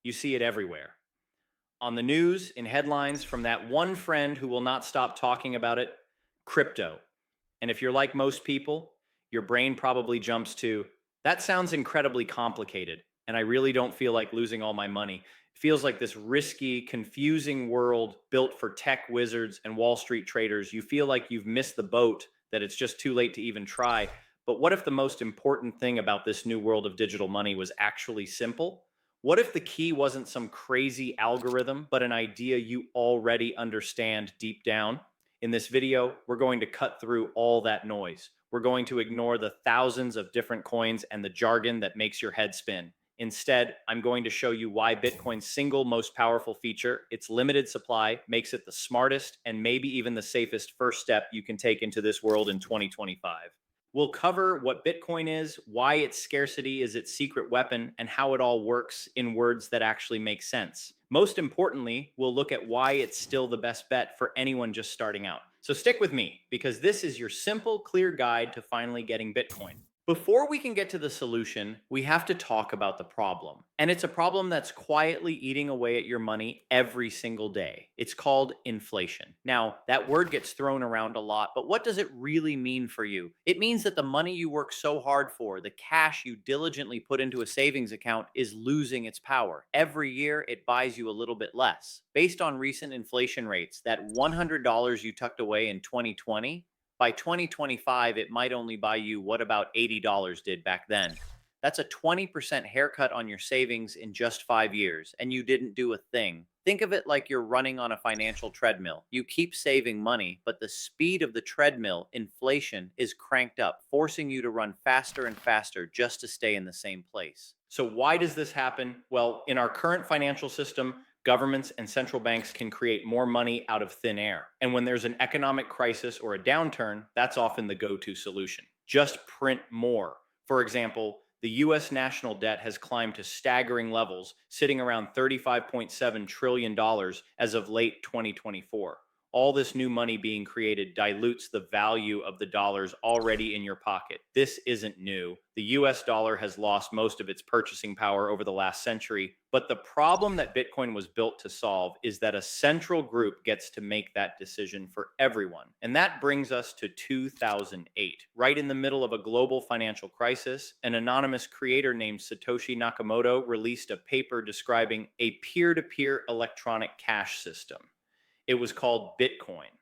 You see it everywhere. On the news, in headlines, from that one friend who will not stop talking about it, crypto. And if you're like most people, your brain probably jumps to, that sounds incredibly complicated. And I really don't feel like losing all my money. It feels like this risky, confusing world built for tech wizards and Wall Street traders. You feel like you've missed the boat, that it's just too late to even try. But what if the most important thing about this new world of digital money was actually simple? What if the key wasn't some crazy algorithm, but an idea you already understand deep down? In this video, we're going to cut through all that noise. We're going to ignore the thousands of different coins and the jargon that makes your head spin. Instead, I'm going to show you why Bitcoin's single most powerful feature, its limited supply, makes it the smartest and maybe even the safest first step you can take into this world in 2025. We'll cover what Bitcoin is, why its scarcity is its secret weapon, and how it all works in words that actually make sense. Most importantly, we'll look at why it's still the best bet for anyone just starting out. So stick with me, because this is your simple, clear guide to finally getting Bitcoin. Before we can get to the solution, we have to talk about the problem. And it's a problem that's quietly eating away at your money every single day. It's called inflation. Now, that word gets thrown around a lot, but what does it really mean for you? It means that the money you work so hard for, the cash you diligently put into a savings account, is losing its power. Every year, it buys you a little bit less. Based on recent inflation rates, that $100 you tucked away in 2020, by 2025, it might only buy you what about $80 did back then. That's a 20% haircut on your savings in just 5 years, and you didn't do a thing. Think of it like you're running on a financial treadmill. You keep saving money, but the speed of the treadmill, inflation, is cranked up, forcing you to run faster and faster just to stay in the same place. So, why does this happen? Well, in our current financial system, governments and central banks can create more money out of thin air. And when there's an economic crisis or a downturn, that's often the go to solution. Just print more. For example, the US national debt has climbed to staggering levels, sitting around $35.7 trillion dollars as of late 2024. All this new money being created dilutes the value of the dollars already in your pocket. This isn't new. The US dollar has lost most of its purchasing power over the last century, but the problem that Bitcoin was built to solve is that a central group gets to make that decision for everyone. And that brings us to 2008. Right in the middle of a global financial crisis, an anonymous creator named Satoshi Nakamoto released a paper describing a peer to peer electronic cash system. It was called Bitcoin.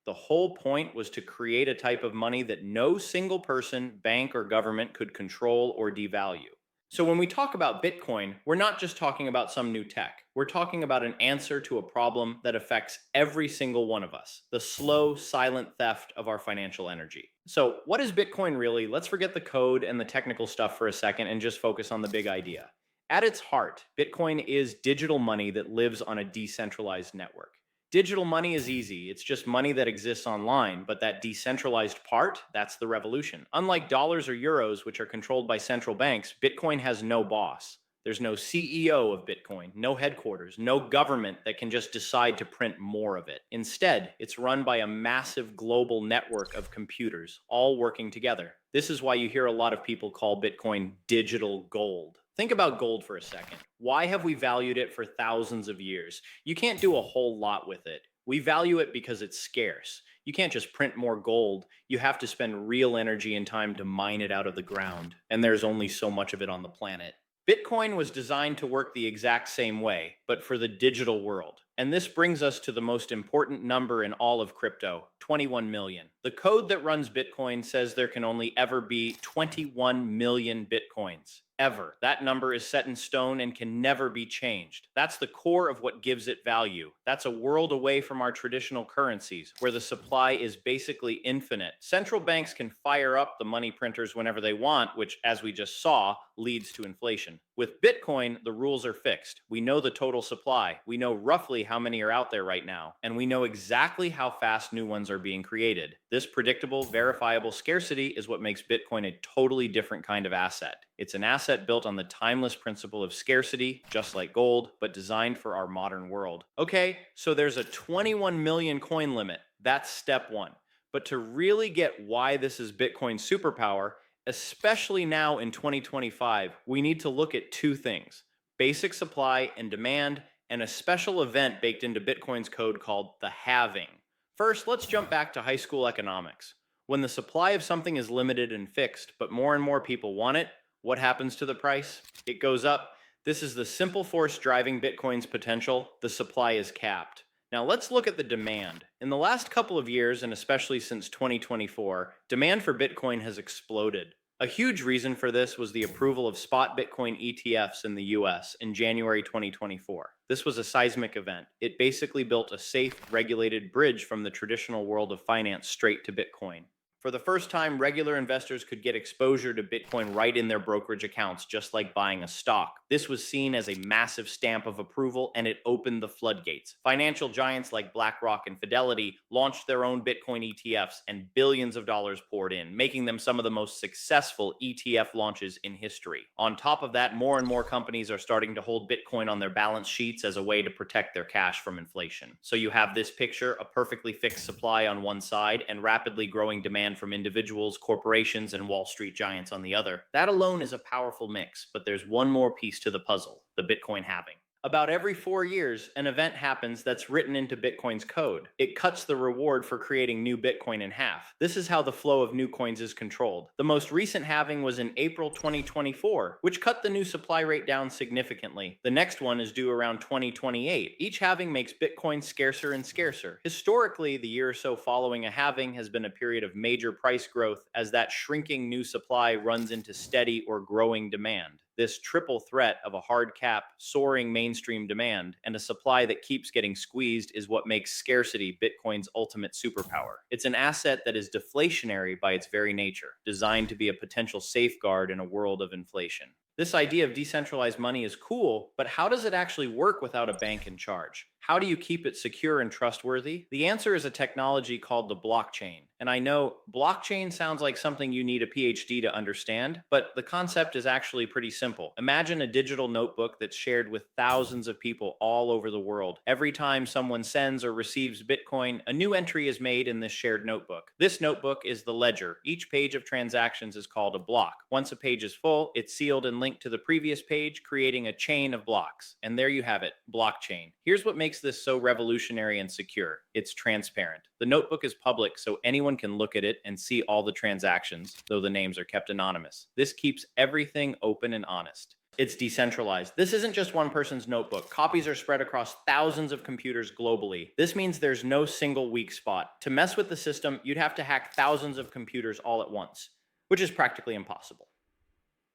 The whole point was to create a type of money that no single person, bank, or government could control or devalue. So when we talk about Bitcoin, we're not just talking about some new tech. We're talking about an answer to a problem that affects every single one of us, the slow, silent theft of our financial energy. So, what is Bitcoin really? Let's forget the code and the technical stuff for a second and just focus on the big idea. At its heart, Bitcoin is digital money that lives on a decentralized network. Digital money is easy. It's just money that exists online, but that decentralized part, that's the revolution. Unlike dollars or euros, which are controlled by central banks, Bitcoin has no boss. There's no CEO of Bitcoin, no headquarters, no government that can just decide to print more of it. Instead, it's run by a massive global network of computers, all working together. This is why you hear a lot of people call Bitcoin digital gold. Think about gold for a second. Why have we valued it for thousands of years? You can't do a whole lot with it. We value it because it's scarce. You can't just print more gold. You have to spend real energy and time to mine it out of the ground. And there's only so much of it on the planet. Bitcoin was designed to work the exact same way, but for the digital world. And this brings us to the most important number in all of crypto, 21 million. The code that runs Bitcoin says there can only ever be 21 million Bitcoins. Ever. That number is set in stone and can never be changed. That's the core of what gives it value. That's a world away from our traditional currencies, where the supply is basically infinite. Central banks can fire up the money printers whenever they want, which, as we just saw, leads to inflation. With Bitcoin, the rules are fixed. We know the total supply. We know roughly how many are out there right now, and we know exactly how fast new ones are being created. This predictable, verifiable scarcity is what makes Bitcoin a totally different kind of asset. It's an asset built on the timeless principle of scarcity, just like gold, but designed for our modern world. Okay, so there's a 21 million coin limit. That's step one. But to really get why this is Bitcoin's superpower, especially now in 2025, we need to look at two things. basic supply and demand, and a special event baked into Bitcoin's code called the halving. First, let's jump back to high school economics. When the supply of something is limited and fixed, but more and more people want it, what happens to the price? It goes up. This is the simple force driving Bitcoin's potential. The supply is capped. Now let's look at the demand. In the last couple of years, and especially since 2024, demand for Bitcoin has exploded. A huge reason for this was the approval of spot Bitcoin ETFs in the US in January 2024. This was a seismic event. It basically built a safe, regulated bridge from the traditional world of finance straight to Bitcoin. For the first time, regular investors could get exposure to Bitcoin right in their brokerage accounts, just like buying a stock. This was seen as a massive stamp of approval, and it opened the floodgates. Financial giants like BlackRock and Fidelity launched their own Bitcoin ETFs, and billions of dollars poured in, making them some of the most successful ETF launches in history. On top of that, more and more companies are starting to hold Bitcoin on their balance sheets as a way to protect their cash from inflation. So you have this picture, a perfectly fixed supply on one side, and rapidly growing demand from individuals, corporations, and Wall Street giants on the other. That alone is a powerful mix, but there's one more piece to the puzzle: the Bitcoin halving. About every 4 years, an event happens that's written into Bitcoin's code. It cuts the reward for creating new Bitcoin in half. This is how the flow of new coins is controlled. The most recent halving was in April 2024, which cut the new supply rate down significantly. The next one is due around 2028. Each halving makes Bitcoin scarcer and scarcer. Historically, the year or so following a halving has been a period of major price growth as that shrinking new supply runs into steady or growing demand. This triple threat of a hard cap, soaring mainstream demand, and a supply that keeps getting squeezed is what makes scarcity Bitcoin's ultimate superpower. It's an asset that is deflationary by its very nature, designed to be a potential safeguard in a world of inflation. This idea of decentralized money is cool, but how does it actually work without a bank in charge? How do you keep it secure and trustworthy? The answer is a technology called the blockchain. And I know blockchain sounds like something you need a PhD to understand, but the concept is actually pretty simple. Imagine a digital notebook that's shared with thousands of people all over the world. Every time someone sends or receives Bitcoin, a new entry is made in this shared notebook. This notebook is the ledger. Each page of transactions is called a block. Once a page is full, it's sealed and linked to the previous page, creating a chain of blocks. And there you have it, blockchain. Here's what makes this so revolutionary and secure. It's transparent. The notebook is public, so anyone can look at it and see all the transactions, though the names are kept anonymous. This keeps everything open and honest. It's decentralized. This isn't just one person's notebook. Copies are spread across thousands of computers globally. This means there's no single weak spot. To mess with the system, you'd have to hack thousands of computers all at once, which is practically impossible.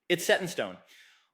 It's set in stone.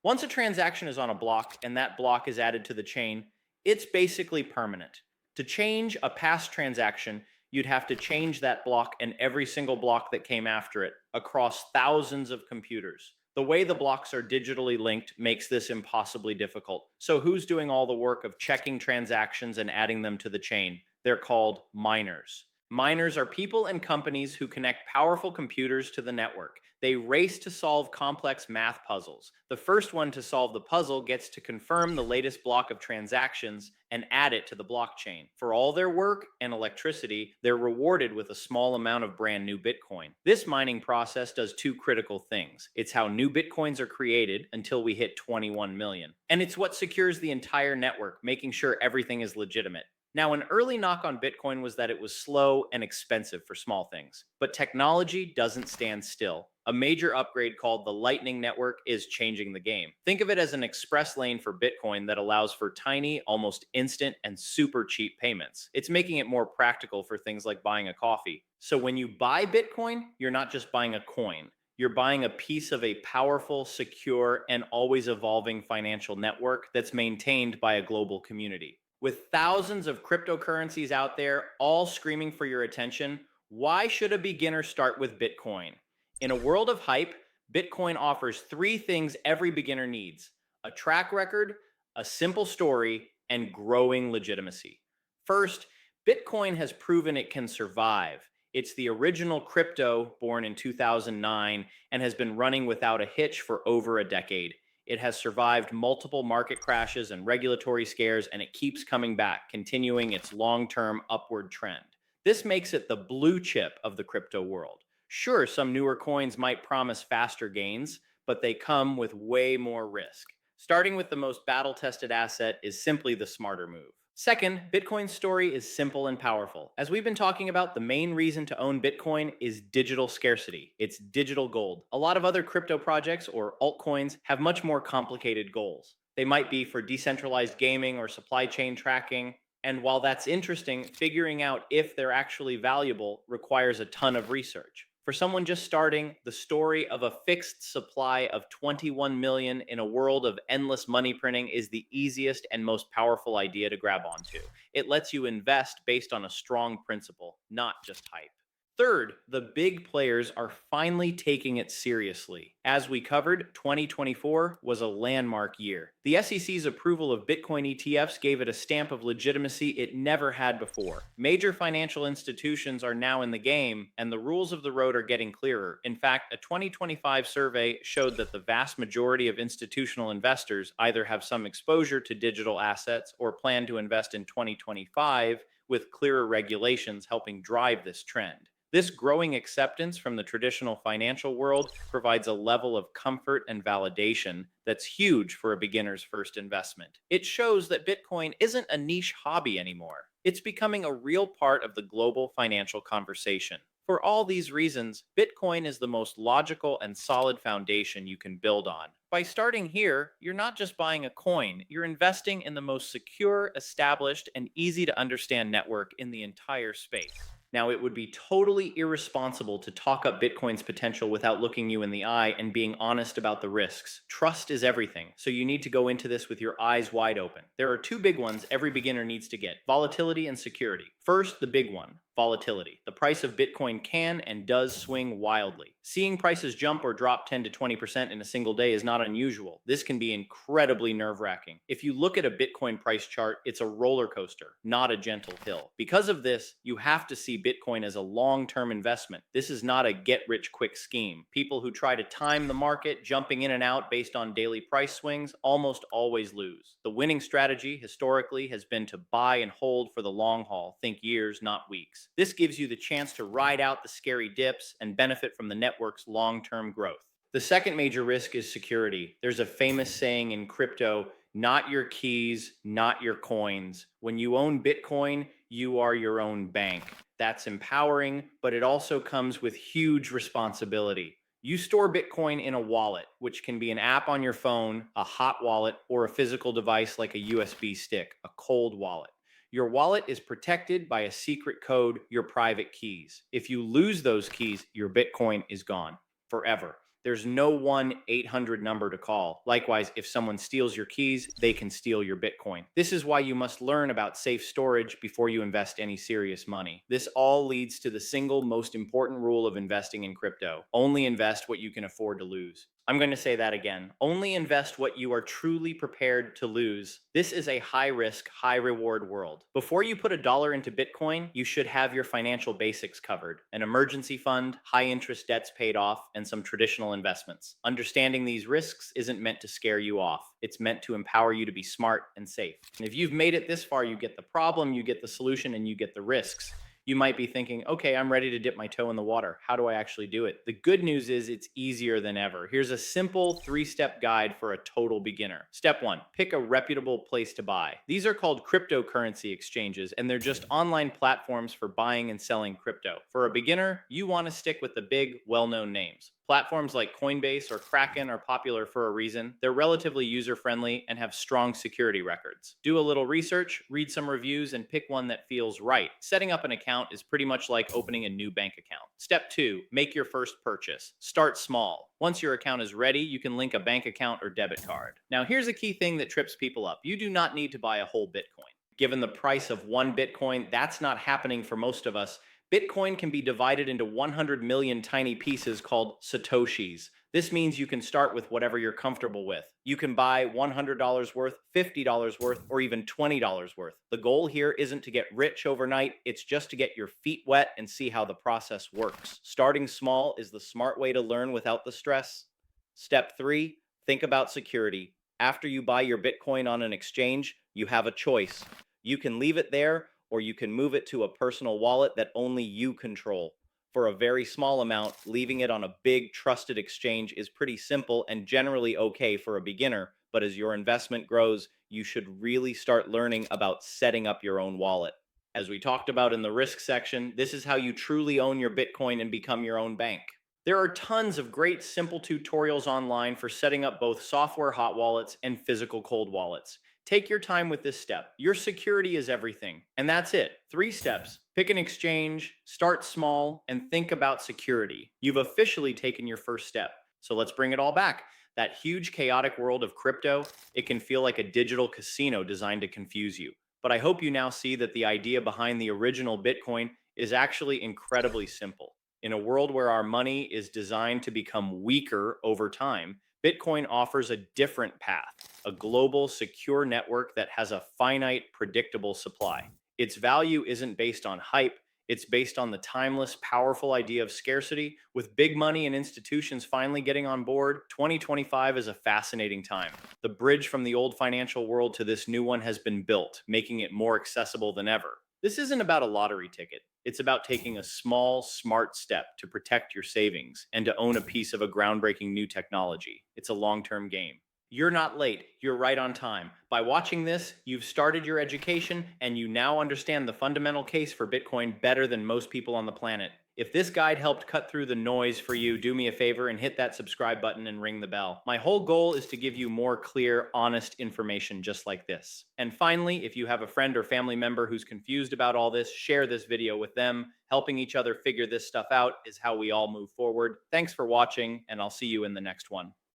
Once a transaction is on a block and that block is added to the chain, it's basically permanent. To change a past transaction, you'd have to change that block and every single block that came after it across thousands of computers. The way the blocks are digitally linked makes this impossibly difficult. So who's doing all the work of checking transactions and adding them to the chain? They're called miners. Miners are people and companies who connect powerful computers to the network. They race to solve complex math puzzles. The first one to solve the puzzle gets to confirm the latest block of transactions and add it to the blockchain. For all their work and electricity, they're rewarded with a small amount of brand new Bitcoin. This mining process does two critical things. It's how new Bitcoins are created until we hit 21 million. And it's what secures the entire network, making sure everything is legitimate. Now, an early knock on Bitcoin was that it was slow and expensive for small things. But technology doesn't stand still. A major upgrade called the Lightning Network is changing the game. Think of it as an express lane for Bitcoin that allows for tiny, almost instant, and super cheap payments. It's making it more practical for things like buying a coffee. So when you buy Bitcoin, you're not just buying a coin. You're buying a piece of a powerful, secure, and always evolving financial network that's maintained by a global community. With thousands of cryptocurrencies out there, all screaming for your attention, why should a beginner start with Bitcoin? In a world of hype, Bitcoin offers three things every beginner needs: a track record, a simple story, and growing legitimacy. First, Bitcoin has proven it can survive. It's the original crypto born in 2009 and has been running without a hitch for over a decade. It has survived multiple market crashes and regulatory scares, and it keeps coming back, continuing its long-term upward trend. This makes it the blue chip of the crypto world. Sure, some newer coins might promise faster gains, but they come with way more risk. Starting with the most battle tested asset is simply the smarter move. Second, Bitcoin's story is simple and powerful. As we've been talking about, the main reason to own Bitcoin is digital scarcity. It's digital gold. A lot of other crypto projects or altcoins have much more complicated goals. They might be for decentralized gaming or supply chain tracking. And while that's interesting, figuring out if they're actually valuable requires a ton of research. For someone just starting, the story of a fixed supply of 21 million in a world of endless money printing is the easiest and most powerful idea to grab onto. It lets you invest based on a strong principle, not just hype. Third, the big players are finally taking it seriously. As we covered, 2024 was a landmark year. The SEC's approval of Bitcoin ETFs gave it a stamp of legitimacy it never had before. Major financial institutions are now in the game, and the rules of the road are getting clearer. In fact, a 2025 survey showed that the vast majority of institutional investors either have some exposure to digital assets or plan to invest in 2025, with clearer regulations helping drive this trend. This growing acceptance from the traditional financial world provides a level of comfort and validation that's huge for a beginner's first investment. It shows that Bitcoin isn't a niche hobby anymore. It's becoming a real part of the global financial conversation. For all these reasons, Bitcoin is the most logical and solid foundation you can build on. By starting here, you're not just buying a coin, you're investing in the most secure, established, and easy to understand network in the entire space. Now, it would be totally irresponsible to talk up Bitcoin's potential without looking you in the eye and being honest about the risks. Trust is everything, so you need to go into this with your eyes wide open. There are two big ones every beginner needs to get: volatility and security. First, the big one: volatility. The price of Bitcoin can and does swing wildly. Seeing prices jump or drop 10 to 20% in a single day is not unusual. This can be incredibly nerve-wracking. If you look at a Bitcoin price chart, it's a roller coaster, not a gentle hill. Because of this, you have to see Bitcoin as a long-term investment. This is not a get-rich-quick scheme. People who try to time the market, jumping in and out based on daily price swings, almost always lose. The winning strategy, historically, has been to buy and hold for the long haul. Think years, not weeks. This gives you the chance to ride out the scary dips and benefit from the network's long-term growth. The second major risk is security. There's a famous saying in crypto: not your keys, not your coins. When you own Bitcoin, you are your own bank. That's empowering, but it also comes with huge responsibility. You store Bitcoin in a wallet, which can be an app on your phone, a hot wallet, or a physical device like a USB stick, a cold wallet. Your wallet is protected by a secret code, your private keys. If you lose those keys, your Bitcoin is gone forever. There's no 1-800 number to call. Likewise, if someone steals your keys, they can steal your Bitcoin. This is why you must learn about safe storage before you invest any serious money. This all leads to the single most important rule of investing in crypto: only invest what you can afford to lose. I'm going to say that again. Only invest what you are truly prepared to lose. This is a high risk, high reward world. Before you put $1 into Bitcoin, you should have your financial basics covered: an emergency fund, high interest debts paid off, and some traditional investments. Understanding these risks isn't meant to scare you off. It's meant to empower you to be smart and safe. And if you've made it this far, you get the problem, you get the solution, and you get the risks. You might be thinking, okay, I'm ready to dip my toe in the water. How do I actually do it? The good news is it's easier than ever. Here's a simple 3-step guide for a total beginner. Step 1, pick a reputable place to buy. These are called cryptocurrency exchanges, and they're just online platforms for buying and selling crypto. For a beginner, you want to stick with the big, well-known names. Platforms like Coinbase or Kraken are popular for a reason. They're relatively user-friendly and have strong security records. Do a little research, read some reviews, and pick one that feels right. Setting up an account is pretty much like opening a new bank account. Step 2, make your first purchase. Start small. Once your account is ready, you can link a bank account or debit card. Now, here's a key thing that trips people up. You do not need to buy a whole Bitcoin. Given the price of one Bitcoin, that's not happening for most of us. Bitcoin can be divided into 100 million tiny pieces called Satoshis. This means you can start with whatever you're comfortable with. You can buy $100 worth, $50 worth, or even $20 worth. The goal here isn't to get rich overnight, it's just to get your feet wet and see how the process works. Starting small is the smart way to learn without the stress. Step 3, think about security. After you buy your Bitcoin on an exchange, you have a choice. You can leave it there, or you can move it to a personal wallet that only you control. For a very small amount, leaving it on a big, trusted exchange is pretty simple and generally okay for a beginner, But as your investment grows, you should really start learning about setting up your own wallet. As we talked about in the risk section, this is how you truly own your Bitcoin and become your own bank. There are tons of great simple tutorials online for setting up both software hot wallets and physical cold wallets. Take your time with this step. Your security is everything. And that's it. 3 steps. Pick an exchange, start small, and think about security. You've officially taken your first step. So let's bring it all back. That huge, chaotic world of crypto, it can feel like a digital casino designed to confuse you. But I hope you now see that the idea behind the original Bitcoin is actually incredibly simple. In a world where our money is designed to become weaker over time, Bitcoin offers a different path, a global, secure network that has a finite, predictable supply. Its value isn't based on hype, it's based on the timeless, powerful idea of scarcity. With big money and institutions finally getting on board, 2025 is a fascinating time. The bridge from the old financial world to this new one has been built, making it more accessible than ever. This isn't about a lottery ticket. It's about taking a small, smart step to protect your savings and to own a piece of a groundbreaking new technology. It's a long term game. You're not late. You're right on time. By watching this, you've started your education and you now understand the fundamental case for Bitcoin better than most people on the planet. If this guide helped cut through the noise for you, do me a favor and hit that subscribe button and ring the bell. My whole goal is to give you more clear, honest information just like this. And finally, if you have a friend or family member who's confused about all this, share this video with them. Helping each other figure this stuff out is how we all move forward. Thanks for watching, and I'll see you in the next one.